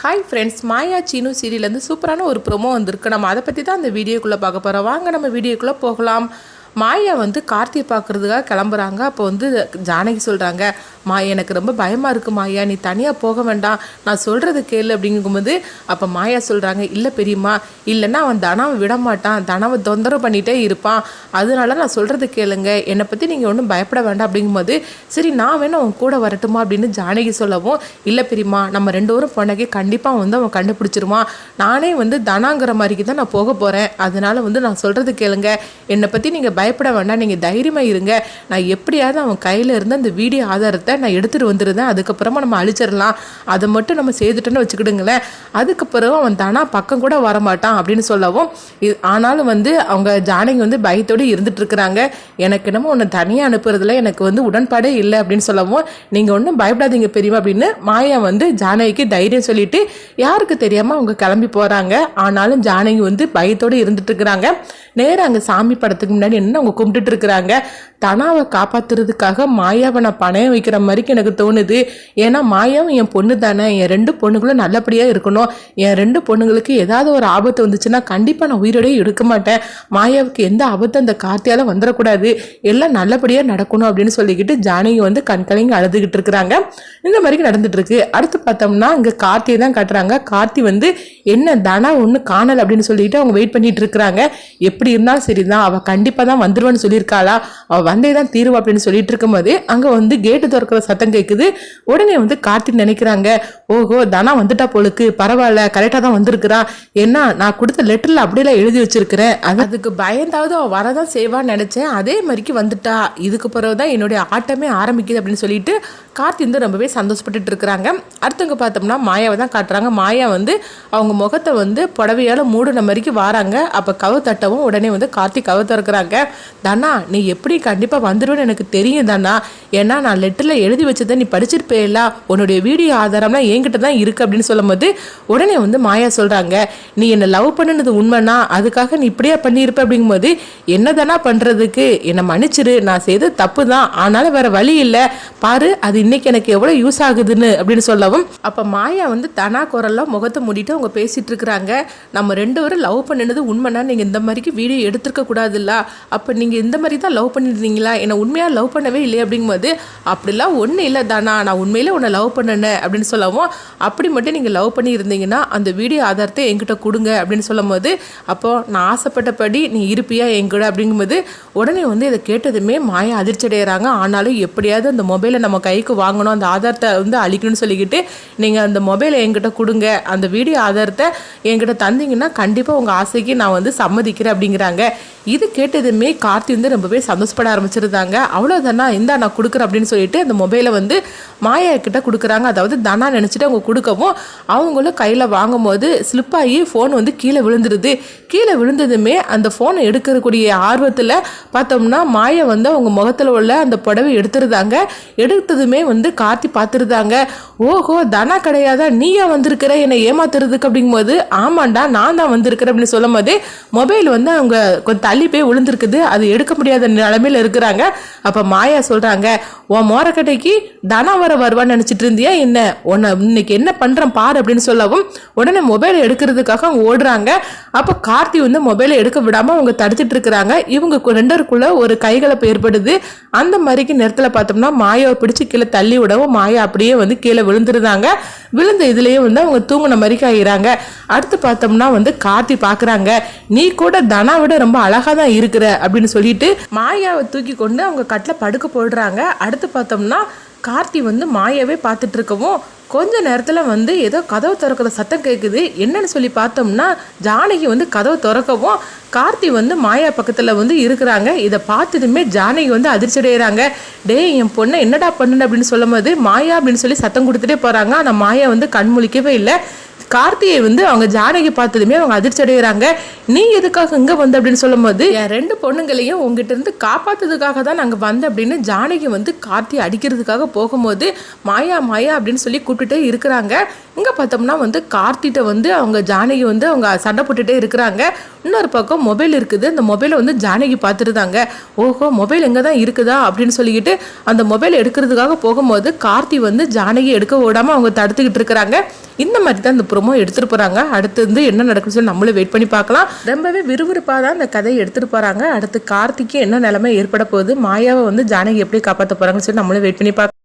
Hi friends, மாயா சீனு சீரியல்லேருந்து சூப்பரான ஒரு promo வந்திருக்கு. நம்ம அதை பற்றி தான் அந்த வீடியோக்குள்ளே பார்க்க போகிறோம். வாங்க நம்ம வீடியோக்குள்ளே போகலாம். மாயா கார்த்தியை பார்க்குறதுக்காக கிளம்புறாங்க. அப்போ ஜானகி சொல்கிறாங்க, எனக்கு ரொம்ப பயமாக இருக்குது மாயா, நீ தனியாக போக வேண்டாம், நான் சொல்கிறது கேளு அப்படிங்கும்போது அப்போ மாயா சொல்கிறாங்க, இல்லை பெரியம்மா, இல்லைன்னா அவன் தனாவை விட மாட்டான், தனாவை தொந்தரவு பண்ணிகிட்டே இருப்பான், அதனால நான் சொல்கிறது கேளுங்க, என்னை பற்றி நீங்கள் ஒன்றும் பயப்பட வேண்டாம் அப்படிங்கும்போது சரி நான் வேணும் அவன் கூட வரட்டுமா அப்படின்னு ஜானகி சொல்லவும், இல்லை பெரியம்மா, நம்ம ரெண்டு பேரும் பொண்ணகே கண்டிப்பாக அவன் கண்டுபிடிச்சிருவான், நானே தனாங்கிற மாதிரிக்கு தான் நான் போக போகிறேன், அதனால நான் சொல்கிறது கேளுங்க, என்னை பற்றி நீங்கள் பயப்பட வேண்டாம், நீங்கள் தைரியமாக இருங்க, நான் எப்படியாவது அவன் கையில் இருந்து அந்த வீடியோ ஆதாரத்தை நான் எடுத்துகிட்டு வந்துருந்தேன், அதுக்கப்புறமா நம்ம அழிச்சிடலாம், அதை மட்டும் நம்ம செய்துட்டோன்னு வச்சுக்கிடுங்களேன், அதுக்கப்புறம் அவன் தானா பக்கம் கூட வரமாட்டான் அப்படின்னு சொல்லவும், ஆனாலும் அவங்க ஜானகி பயத்தோடு இருந்துட்டு இருக்கிறாங்க. எனக்கு என்னமோ ஒன்று தனியாக அனுப்புறதுல எனக்கு உடன்பாடே இல்லை அப்படின்னு சொல்லவும், நீங்கள் ஒன்றும் பயப்படாதீங்க பெரியமா அப்படின்னு மாயா ஜானகிக்கு தைரியம் சொல்லிட்டு யாருக்கு தெரியாமல் அவங்க கிளம்பி போகிறாங்க. ஆனாலும் ஜானகி பயத்தோடு இருந்துட்டு இருக்கிறாங்க. நேராக அங்கே சாமி படத்துக்கு முன்னாடி என்ன அவங்க கும்பிட்டுட்டு இருக்கிறாங்க. தனாவை காப்பாற்றுறதுக்காக மாயாவை நான் பணையம் வைக்கிற மாதிரிக்கு எனக்கு தோணுது. ஏன்னா மாயாவும் என் பொண்ணு தானே, என் ரெண்டு பொண்ணுங்களும் நல்லபடியாக இருக்கணும், என் ரெண்டு பொண்ணுங்களுக்கு ஏதாவது ஒரு ஆபத்து வந்துச்சுன்னா கண்டிப்பாக நான் உயிரோடையே எடுக்க மாட்டேன், மாயாவுக்கு எந்த ஆபத்து அந்த கார்த்தியால் வந்துடக்கூடாது, எல்லாம் நல்லபடியாக நடக்கணும் அப்படின்னு சொல்லிக்கிட்டு ஜானகி கண்கலங்கி அழுதுகிட்டு இருக்கிறாங்க. இந்த மாதிரி நடந்துட்டு இருக்கு. அடுத்து பார்த்தோம்னா இங்கே கார்த்தியை தான் காட்டுறாங்க. கார்த்தி என்ன தனா ஒன்று காணல் அப்படின்னு சொல்லிட்டு அவங்க வெயிட் பண்ணிட்டு இருக்கிறாங்க. எப்படி இருந்தாலும் சரிதான், அவள் கண்டிப்பாக தான் வந்துருவான்னு சொல்லியிருக்காளா, அவள் வந்தே தான் தீருவா அப்படின்னு சொல்லிட்டு இருக்கும்போது அங்கே கேட்டு திறக்கிற சத்தம் கேட்குது. உடனே கார்த்தி நினைக்கிறாங்க, ஓஹோ தனா வந்துட்டா போலுக்கு, பரவாயில்ல கரெக்டாக தான் வந்திருக்கிறா, ஏன்னா நான் கொடுத்த லெட்டரில் அப்படியெல்லாம் எழுதி வச்சிருக்கிறேன், அதுக்கு பயந்தாவது அவள் வரதான் செய்வான்னு நினச்சேன், அதே மாதிரிக்கு வந்துட்டா, இதுக்கு பிறகு தான் என்னுடைய ஆட்டமே ஆரம்பிக்குது அப்படின்னு சொல்லிட்டு கார்த்தி ரொம்பவே சந்தோஷப்பட்டுட்டு இருக்கிறாங்க. அடுத்தவங்க பார்த்தோம்னா மாயாவை தான் காட்டுறாங்க. மாயா அவங்க முகத்தை புடவையால் மூடின மாதிரிக்கு வராங்க. அப்போ கவு தட்டவும் உடனே கார்த்தி கவு திறக்கிறாங்க. தனா நீ எப்படி கண்டிப்பாக வந்துடுவேன்னு எனக்கு தெரியும் தானா, ஏன்னா நான் லெட்டரில் எழுதி வச்சதை நீ படிச்சிருப்பேல, உன்னுடைய வீடியோ ஆதாரம்லாம் என்கிட்ட தான் இருக்குது அப்படின்னு சொல்லும்போது உடனே மாயா சொல்கிறாங்க, நீ என்னை லவ் பண்ணினது உண்மைனா அதுக்காக நீ இப்படியா பண்ணியிருப்ப அப்படிங்கும்போது, என்ன தானா பண்ணுறதுக்கு, என்னை மன்னிச்சிரு, நான் செய்த தப்பு தான், ஆனாலும் வேற வழி இல்லை, பாரு அது இன்னைக்கு எனக்கு எவ்வளோ யூஸ் ஆகுதுன்னு அப்படின்னு சொல்லவும், அப்போ மாயா தனா குரல்லாம் முகத்தை மூடிட்டு அவங்க பேசிட்டு இருக்கிறாங்க. நம்ம ரெண்டு பேரும் லவ் பண்ணினது உண்மைனா நீங்கள் இந்த மாதிரிக்கு வீடியோ எடுத்துருக்க கூடாதுல்ல, அப்போ நீங்கள் இந்த மாதிரி தான் லவ் பண்ணியிருந்தீங்களா, என்னை உண்மையாக லவ் பண்ணவே இல்லை அப்படிங்கும்போது, அப்படிலாம் ஒன்றும் இல்லை தானா, நான் உண்மையிலே உன்னை லவ் பண்ணினேன் அப்படின்னு சொல்லவும், அப்படி மட்டும் நீங்கள் லவ் பண்ணி இருந்தீங்கன்னா அந்த வீடியோ ஆதாரத்தை என்கிட்ட கொடுங்க அப்படின்னு சொல்லும் போது, அப்போது நான் ஆசைப்பட்டபடி நீ இருப்பியா என்கூட அப்படிங்கும்போது உடனே இதை கேட்டதுமே மாயா அதிர்ச்சி அடைகிறாங்க. ஆனாலும் எப்படியாவது அந்த மொபைலை நம்ம கைக்கு வாங்கணும், அந்த ஆதாரத்தை அழிக்கணும்னு சொல்லிக்கிட்டு நீங்கள் அந்த மொபைலை என்கிட்ட கொடுங்க, அந்த வீடியோ ஆதாரத்தை என்கிட்ட தந்தீங்கன்னா கண்டிப்பாக உங்கள் ஆசைக்கு நான் சம்மதிக்கிறேன் அப்படிங்கிறாங்க. இது கேட்டதுமே கார்த்தி ரொம்பவே சந்தோஷப்பட ஆரம்பிச்சிருந்தாங்க. அவ்வளோதானா, இந்தா நான் கொடுக்குறேன் அப்படின்னு சொல்லிட்டு அந்த மொபைலை மாயா கிட்ட கொடுக்குறாங்க. அதாவது தனா நினச்சிட்டு அவங்க கொடுக்கவும் அவங்களும் கையில் வாங்கும்போது ஸ்லிப்பாகி ஃபோன் கீழே விழுந்துருது. கீழே விழுந்ததுமே அந்த ஃபோனை எடுக்கக்கூடிய ஆர்வத்தில் பார்த்தோம்னா மாயா அவங்க முகத்தில் உள்ள அந்த புடவை எடுத்துருந்தாங்க. எடுத்ததுமே கார்த்தி பார்த்துருந்தாங்க. ஓஹோ தனா கிடையாதா, நீயா வந்திருக்கிற என்னை ஏமாத்துறதுக்கு அப்படிங்கும்போது, ஆமாண்டா நான் தான் வந்திருக்கிறேன் அப்படின்னு சொல்லும் போதே மொபைல் அவங்க கொஞ்சம் தள்ளி போய் விழுந்திருக்குது, அது எடுக்க முடியாத நிலைமையில இருக்கிறாங்க. அப்போ மாயா சொல்கிறாங்க, உன் மோரக்கட்டைக்கு தனா வருவான்னு நினச்சிட்டு இருந்தியா என்ன, உன்னை இன்னைக்கு என்ன பண்ணுறேன் பாரு அப்படின்னு சொல்லவும் உடனே மொபைலை எடுக்கிறதுக்காக அவங்க ஓடுறாங்க. அப்போ கார்த்தி மொபைலை எடுக்க விடாமல் அவங்க தடுத்துட்டு இருக்கிறாங்க. இவங்க ரெண்டருக்குள்ள ஒரு கைகலப்பு ஏற்படுது. அந்த மாதிரிக்கு நேரத்தில் பார்த்தோம்னா மாயாவை பிடிச்சி கீழே தள்ளி விடவும் மாயா அப்படியே கீழே விழுந்துருந்தாங்க. விழுந்த இதுலேயே அவங்க தூங்கின மாதிரிக்கு ஆகிறாங்க. அடுத்து பார்த்தோம்னா கார்த்தி பார்க்குறாங்க, நீ கூட தனாவிட ரொம்ப அழகாக தான் இருக்கிற அப்படின்னு சொல்லிட்டு மாயாவை தூக்கி கொண்டு அவங்க கட்டில் படுக்க போடுறாங்க. அடுத்து பார்த்தோம்னா கார்த்தி மாயாவே பார்த்துட்டு இருக்கவும் கொஞ்ச நேரத்தில் ஏதோ கதவு திறக்கிற சத்தம் கேட்குது. என்னன்னு சொல்லி பார்த்தோம்னா ஜானகி கதவை திறக்கவும் கார்த்தி மாயா பக்கத்தில் இருக்கிறாங்க. இதை பார்த்ததுமே ஜானகி அதிர்ச்சி அடைகிறாங்க. டே என் பொண்ணை என்னடா பண்ணுன்னு அப்படின்னு சொல்லும் போது மாயா அப்படின்னு சொல்லி சத்தம் கொடுத்துட்டே போகிறாங்க. ஆனால் மாயா கண் முழிக்கவே இல்லை. கார்த்தியை அவங்க ஜானகி பார்த்ததுமே அவங்க அதிர்ச்சி அடைகிறாங்க. நீ எதுக்காக இங்கே வந்து அப்படின்னு சொல்லும் போது, என் ரெண்டு பொண்ணுங்களையும் உங்ககிட்ட இருந்து காப்பாற்றுறதுக்காக தான் நாங்கள் வந்தேன் அப்படின்னு ஜானகி கார்த்தியை அடிக்கிறதுக்காக போகும்போது மாயா மாயா அப்படின்னு சொல்லி கூப்பிட்டுட்டே இருக்கிறாங்க. இங்கே பார்த்தோம்னா வந்து கார்த்திட்ட வந்து அவங்க ஜானகி வந்து அவங்க சண்டை போட்டுகிட்டே இருக்கிறாங்க. இன்னொரு பக்கம் மொபைல் இருக்குது. அந்த மொபைலை வந்து ஜானகி பார்த்துருந்தாங்க. ஓஹோ, மொபைல் எங்கே தான் இருக்குதா அப்படின்னு சொல்லிக்கிட்டு அந்த மொபைல் எடுக்கிறதுக்காக போகும்போது கார்த்தி வந்து ஜானகி எடுக்க விடாமல் அவங்க தடுத்துக்கிட்டு இருக்கிறாங்க. இந்த மாதிரி தான் இந்த ப்ரோமோ எடுத்துகிட்டு போகிறாங்க. அடுத்து வந்து என்ன நடக்குன்னு சொல்லி நம்மளும் வெயிட் பண்ணி பார்க்கலாம். ரொம்பவே விறுவிறுப்பாக தான் இந்த கதையை எடுத்துகிட்டு போகிறாங்க. அடுத்து கார்த்திக்கு என்ன நிலைமை ஏற்பட போகுது, மாயாவை வந்து ஜானகி எப்படி காப்பாற்ற போகிறாங்கன்னு சொல்லி நம்மளும் வெயிட் பண்ணி பார்க்கலாம்.